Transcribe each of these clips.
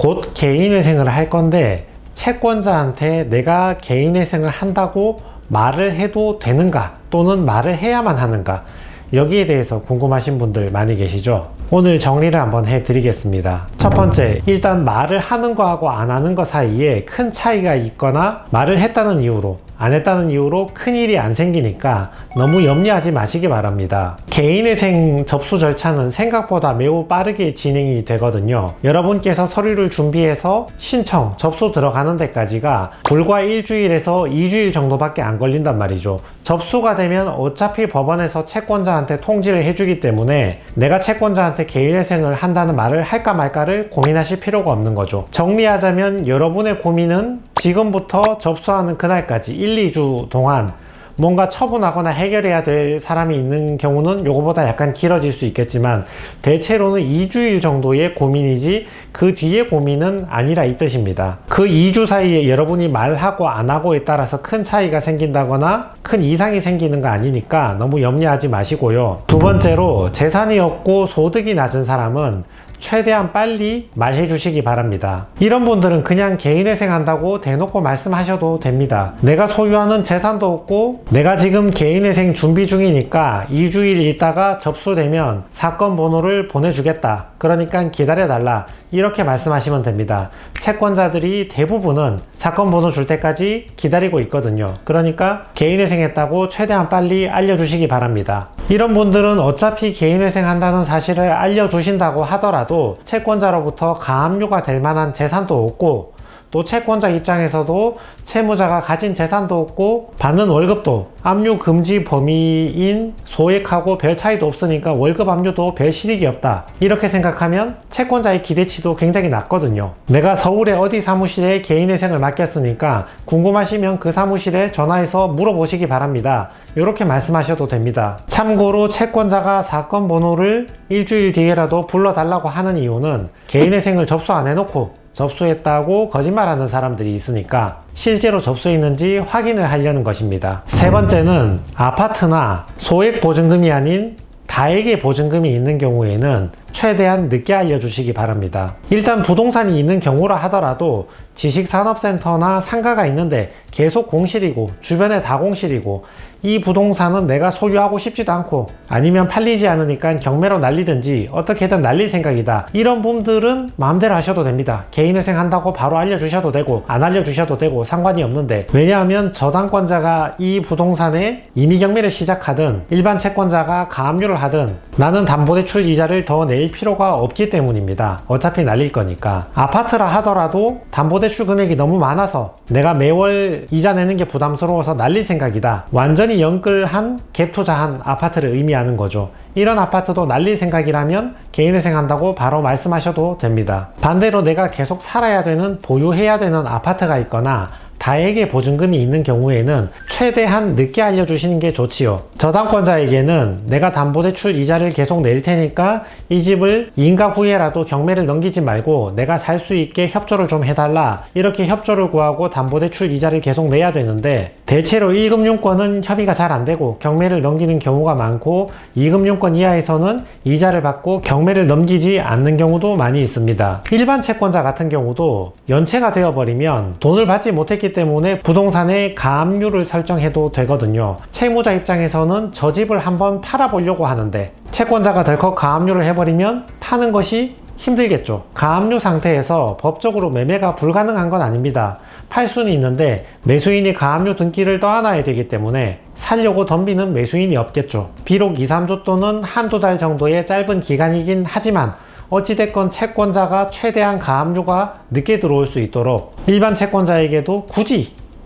곧 개인회생을 할 건데 채권자한테 내가 개인회생을 한다고 말을 해도 되는가 또는 말을 해야만 하는가, 여기에 대해서 궁금하신 분들 많이 계시죠? 오늘 정리를 한번 해드리겠습니다. 첫 번째, 일단 말을 하는 거하고 안 하는 거 사이에 큰 차이가 있거나 말을 했다는 이유로 안 했다는 이유로 큰일이 안 생기니까 너무 염려하지 마시기 바랍니다. 개인회생 접수 절차는 생각보다 매우 빠르게 진행이 되거든요. 여러분께서 서류를 준비해서 신청, 접수 들어가는 데까지가 불과 일주일에서 2주일 정도밖에 안 걸린단 말이죠. 접수가 되면 어차피 법원에서 채권자한테 통지를 해주기 때문에 내가 채권자한테 개인회생을 한다는 말을 할까 말까를 고민하실 필요가 없는 거죠. 정리하자면 여러분의 고민은 지금부터 접수하는 그날까지 1, 2주 동안 뭔가 처분하거나 해결해야 될 사람이 있는 경우는 요거보다 약간 길어질 수 있겠지만 대체로는 2주일 정도의 고민이지 그 뒤에 고민은 아니라 이 뜻입니다. 그 2주 사이에 여러분이 말하고 안 하고에 따라서 큰 차이가 생긴다거나 큰 이상이 생기는 거 아니니까 너무 염려하지 마시고요. 두 번째로, 재산이 없고 소득이 낮은 사람은 최대한 빨리 말해 주시기 바랍니다. 이런 분들은 그냥 개인회생 한다고 대놓고 말씀하셔도 됩니다. 내가 소유하는 재산도 없고 내가 지금 개인회생 준비 중이니까 2주일 있다가 접수되면 사건 번호를 보내주겠다, 그러니까 기다려달라, 이렇게 말씀하시면 됩니다. 채권자들이 대부분은 사건 번호 줄 때까지 기다리고 있거든요. 그러니까 개인회생 했다고 최대한 빨리 알려주시기 바랍니다. 이런 분들은 어차피 개인회생 한다는 사실을 알려주신다고 하더라도 채권자로부터 가압류가 될 만한 재산도 없고 또 채권자 입장에서도 채무자가 가진 재산도 없고 받는 월급도 압류 금지 범위인 소액하고 별 차이도 없으니까 월급 압류도 별 실익이 없다, 이렇게 생각하면 채권자의 기대치도 굉장히 낮거든요. 내가 서울의 어디 사무실에 개인회생을 맡겼으니까 궁금하시면 그 사무실에 전화해서 물어보시기 바랍니다, 이렇게 말씀하셔도 됩니다. 참고로 채권자가 사건 번호를 일주일 뒤에라도 불러달라고 하는 이유는 개인회생을 접수 안 해놓고 접수했다고 거짓말하는 사람들이 있으니까 실제로 접수했는지 확인을 하려는 것입니다. 세 번째는, 아파트나 소액 보증금이 아닌 다액의 보증금이 있는 경우에는 최대한 늦게 알려주시기 바랍니다. 일단 부동산이 있는 경우라 하더라도 지식산업센터나 상가가 있는데 계속 공실이고 주변에 다 공실이고 이 부동산은 내가 소유하고 싶지도 않고 아니면 팔리지 않으니까 경매로 날리든지 어떻게든 날릴 생각이다, 이런 분들은 마음대로 하셔도 됩니다. 개인회생 한다고 바로 알려주셔도 되고 안 알려주셔도 되고 상관이 없는데, 왜냐하면 저당권자가 이 부동산에 임의 경매를 시작하든 일반 채권자가 가압류를 하든 나는 담보대출 이자를 더 낼 필요가 없기 때문입니다. 어차피 날릴 거니까. 아파트라 하더라도 담보대출 금액이 너무 많아서 내가 매월 이자 내는 게 부담스러워서 날릴 생각이다, 완전히 연끌한 갭 투자한 아파트를 의미하는 거죠. 이런 아파트도 날릴 생각이라면 개인회생 한다고 바로 말씀하셔도 됩니다. 반대로 내가 계속 살아야 되는, 보유해야 되는 아파트가 있거나 다액의 보증금이 있는 경우에는 최대한 늦게 알려주시는 게 좋지요. 저당권자에게는 내가 담보대출 이자를 계속 낼 테니까 이 집을 인가 후에라도 경매를 넘기지 말고 내가 살 수 있게 협조를 좀 해달라, 이렇게 협조를 구하고 담보대출 이자를 계속 내야 되는데 대체로 1금융권은 협의가 잘 안되고 경매를 넘기는 경우가 많고 2금융권 이하에서는 이자를 받고 경매를 넘기지 않는 경우도 많이 있습니다. 일반 채권자 같은 경우도 연체가 되어버리면 돈을 받지 못했기 때문에 부동산에 가압류를 설정해도 되거든요. 채무자 입장에서는 저 집을 한번 팔아보려고 하는데 채권자가 덜컥 가압류를 해버리면 파는 것이 힘들겠죠. 가압류 상태에서 법적으로 매매가 불가능한 건 아닙니다. 팔 수는 있는데 매수인이 가압류 등기를 떠안아야 되기 때문에 살려고 덤비는 매수인이 없겠죠. 비록 2, 3주 또는 한두 달 정도의 짧은 기간이긴 하지만 어찌됐건 채권자가 최대한 가압류가 늦게 들어올 수 있도록 일반 채권자에게도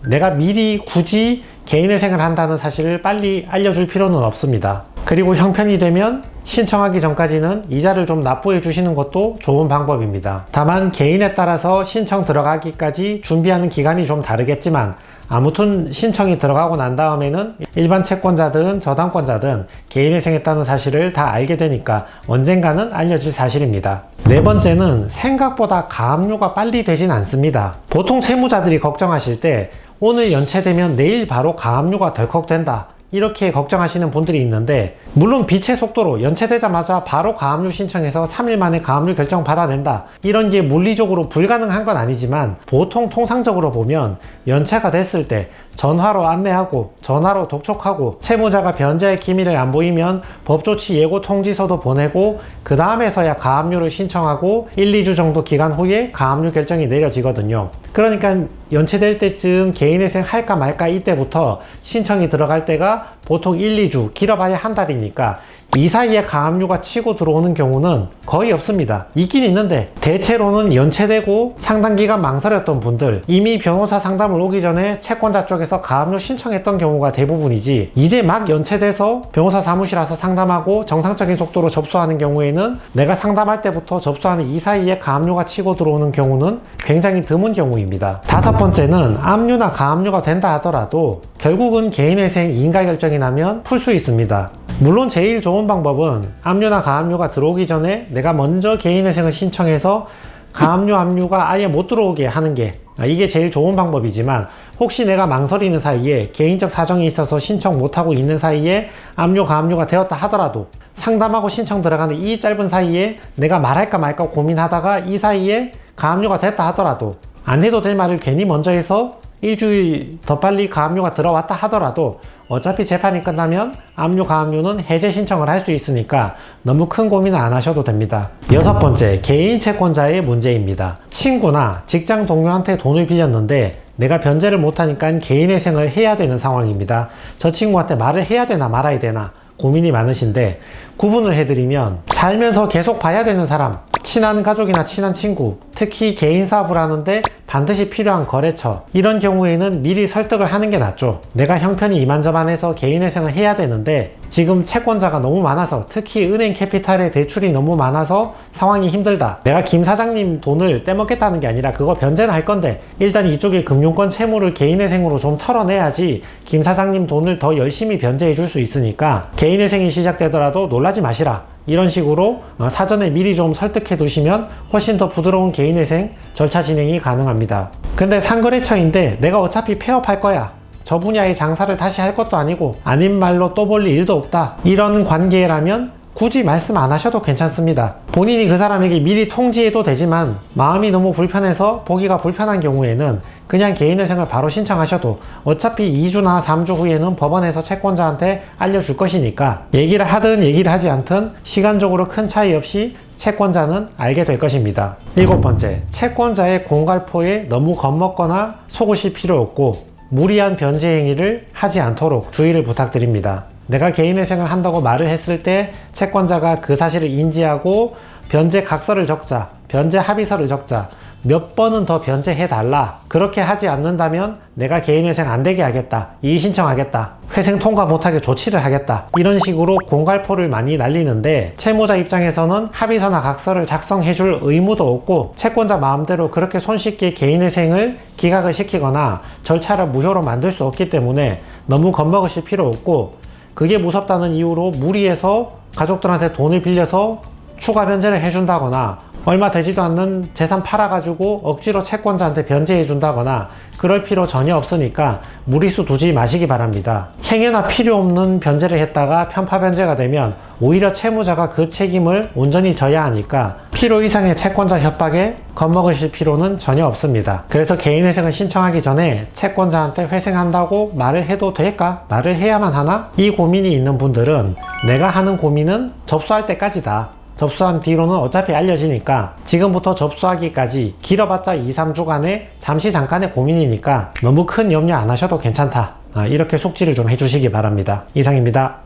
내가 미리 굳이 개인회생을 한다는 사실을 빨리 알려줄 필요는 없습니다. 그리고 형편이 되면 신청하기 전까지는 이자를 좀 납부해 주시는 것도 좋은 방법입니다. 다만 개인에 따라서 신청 들어가기까지 준비하는 기간이 좀 다르겠지만 아무튼 신청이 들어가고 난 다음에는 일반 채권자든 저당권자든 개인회생했다는 사실을 다 알게 되니까 언젠가는 알려질 사실입니다. 네 번째는, 생각보다 가압류가 빨리 되진 않습니다. 보통 채무자들이 걱정하실 때 오늘 연체되면 내일 바로 가압류가 덜컥 된다, 이렇게 걱정하시는 분들이 있는데, 물론 빛의 속도로 연체되자마자 바로 가압류 신청해서 3일 만에 가압류 결정 받아낸다, 이런 게 물리적으로 불가능한 건 아니지만, 보통 통상적으로 보면 연체가 됐을 때 전화로 안내하고 전화로 독촉하고, 채무자가 변제할 기미를 안 보이면 법조치 예고 통지서도 보내고, 그 다음에서야 가압류를 신청하고 1, 2주 정도 기간 후에 가압류 결정이 내려지거든요. 그러니까 연체될 때쯤 개인회생 할까 말까 이때부터 신청이 들어갈 때가 보통 1, 2주, 길어봐야 한 달이니까 이 사이에 가압류가 치고 들어오는 경우는 거의 없습니다. 있긴 있는데 대체로는 연체되고 상당기간 망설였던 분들, 이미 변호사 상담을 오기 전에 채권자 쪽에서 가압류 신청했던 경우가 대부분이지, 이제 막 연체돼서 변호사 사무실 와서 상담하고 정상적인 속도로 접수하는 경우에는 내가 상담할 때부터 접수하는 이 사이에 가압류가 치고 들어오는 경우는 굉장히 드문 경우입니다. 다섯 번째는 압류나 가압류가 된다 하더라도 결국은 개인회생 인가 결정이 나면 풀 수 있습니다. 물론 제일 좋은 방법은 압류나 가압류가 들어오기 전에 내가 먼저 개인회생을 신청해서 가압류, 압류가 아예 못 들어오게 하는 게, 이게 제일 좋은 방법이지만, 혹시 내가 망설이는 사이에 개인적 사정이 있어서 신청 못하고 있는 사이에 압류, 가압류가 되었다 하더라도 상담하고 신청 들어가는 이 짧은 사이에 내가 말할까 말까 고민하다가 이 사이에 가압류가 됐다 하더라도, 안 해도 될 말을 괜히 먼저 해서 일주일 더 빨리 가압류가 들어왔다 하더라도 어차피 재판이 끝나면 압류, 가압류는 해제 신청을 할 수 있으니까 너무 큰 고민은 안 하셔도 됩니다. 여섯 번째, 개인 채권자의 문제입니다. 친구나 직장 동료한테 돈을 빌렸는데 내가 변제를 못하니까 개인회생을 해야 되는 상황입니다. 저 친구한테 말을 해야 되나 말아야 되나 고민이 많으신데, 구분을 해드리면 살면서 계속 봐야 되는 사람, 친한 가족이나 친한 친구, 특히 개인 사업을 하는데 반드시 필요한 거래처, 이런 경우에는 미리 설득을 하는 게 낫죠. 내가 형편이 이만저만해서 개인회생을 해야 되는데 지금 채권자가 너무 많아서, 특히 은행 캐피탈에 대출이 너무 많아서 상황이 힘들다, 내가 김 사장님 돈을 떼먹겠다는 게 아니라 그거 변제는 할 건데 일단 이쪽에 금융권 채무를 개인회생으로 좀 털어내야지 김 사장님 돈을 더 열심히 변제해 줄 수 있으니까 개인회생이 시작되더라도 놀라지 마시라, 이런 식으로 사전에 미리 좀 설득해 두시면 훨씬 더 부드러운 개인회생 절차 진행이 가능합니다. 근데 상거래처인데 내가 어차피 폐업할 거야, 저 분야의 장사를 다시 할 것도 아니고 아닌 말로 또 볼 일도 없다, 이런 관계라면 굳이 말씀 안 하셔도 괜찮습니다. 본인이 그 사람에게 미리 통지해도 되지만 마음이 너무 불편해서 보기가 불편한 경우에는 그냥 개인회생을 바로 신청하셔도 어차피 2주나 3주 후에는 법원에서 채권자한테 알려줄 것이니까, 얘기를 하든 얘기를 하지 않든 시간적으로 큰 차이 없이 채권자는 알게 될 것입니다. 일곱 번째, 채권자의 공갈포에 너무 겁먹거나 속으실 필요 없고 무리한 변제 행위를 하지 않도록 주의를 부탁드립니다. 내가 개인회생을 한다고 말을 했을 때 채권자가 그 사실을 인지하고 변제 각서를 적자, 변제 합의서를 적자, 몇 번은 더 변제해달라, 그렇게 하지 않는다면 내가 개인회생 안되게 하겠다, 이의 신청하겠다, 회생 통과 못하게 조치를 하겠다, 이런 식으로 공갈포를 많이 날리는데, 채무자 입장에서는 합의서나 각서를 작성해줄 의무도 없고 채권자 마음대로 그렇게 손쉽게 개인회생을 기각을 시키거나 절차를 무효로 만들 수 없기 때문에 너무 겁먹으실 필요 없고, 그게 무섭다는 이유로 무리해서 가족들한테 돈을 빌려서 추가 변제를 해준다거나 얼마 되지도 않는 재산 팔아가지고 억지로 채권자한테 변제해 준다거나 그럴 필요 전혀 없으니까 무리수 두지 마시기 바랍니다. 행여나 필요 없는 변제를 했다가 편파 변제가 되면 오히려 채무자가 그 책임을 온전히 져야 하니까 필요 이상의 채권자 협박에 겁먹으실 필요는 전혀 없습니다. 그래서 개인회생을 신청하기 전에 채권자한테 회생한다고 말을 해도 될까? 말을 해야만 하나? 이 고민이 있는 분들은 내가 하는 고민은 접수할 때까지다, 접수한 뒤로는 어차피 알려지니까 지금부터 접수하기까지 길어봤자 2, 3주간의 잠깐의 고민이니까 너무 큰 염려 안 하셔도 괜찮다, 이렇게 숙지를 좀 해주시기 바랍니다. 이상입니다.